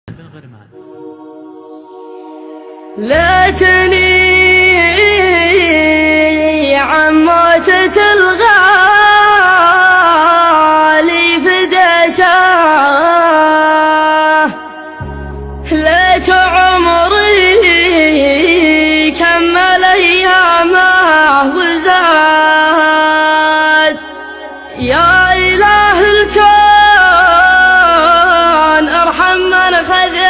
ليتني عن موتة الغالي فديته، ليت عمري كمل أيامه وزاد. يا إله الكون ارحم من خذيته،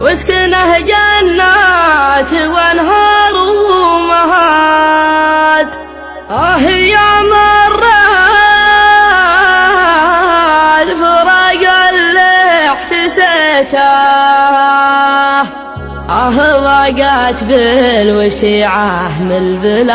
واسكنه جنات وانهار ومهاد. يا مر الفراق اللي احتسيته، ضاقت بالوسيعة من البلاد.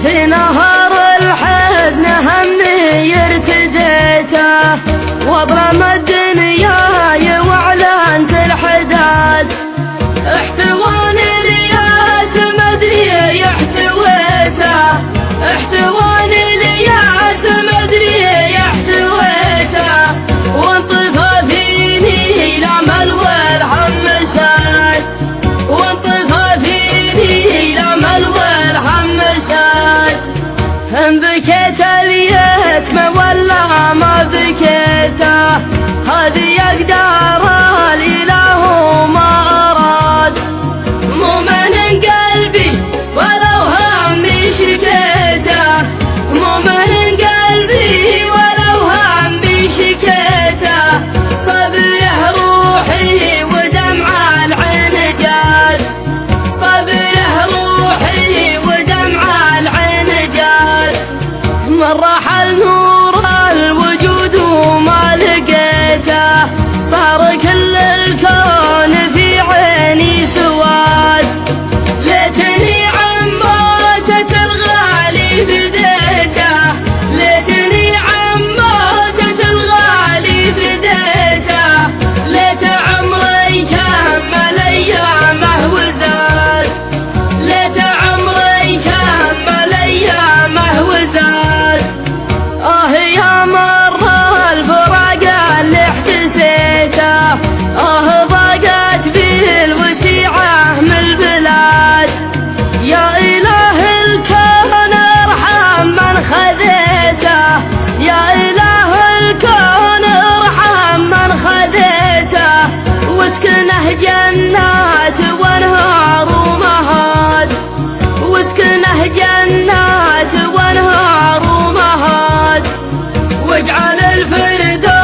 في نهر الحزن همي ارتديته، واضرم الدنيا واعلنت الحداد. احتواني الياس مدري يحتويته، احتواني الياس مدري يحتويته. وانطفى فيني الامل والهم سات، وانطفى فيني الامل والهم سات. ان بكيت اليتم ولا ما بكيته، هذه اقدار الاله ما اراد. مو من قلبي ولو همي شكيته، مو من قلبي ولو همي شكيته. صبره روحي ودمع العين جاد، صبره روحي ودمع العين جاد. من رحل نور الوجود وما لقيته، صار كل الكون في عيني سواد. ليتني عن موتة الغالي فديته، ليتني عن موتة الغالي فديته. ليت عمري كمل أيامه وزاد، ليت عمري كمل أيامه وزاد. يا مر الفراق اللي احتسيته، ضاقت بالوسيعة من البلاد. يا إله الكون ارحم من خذيته، يا إله الكون ارحم من خذيته. واسكنه جنات وانهار ومهاد، واسكنه جنات وانهار ومهاد. واجعل الفردوس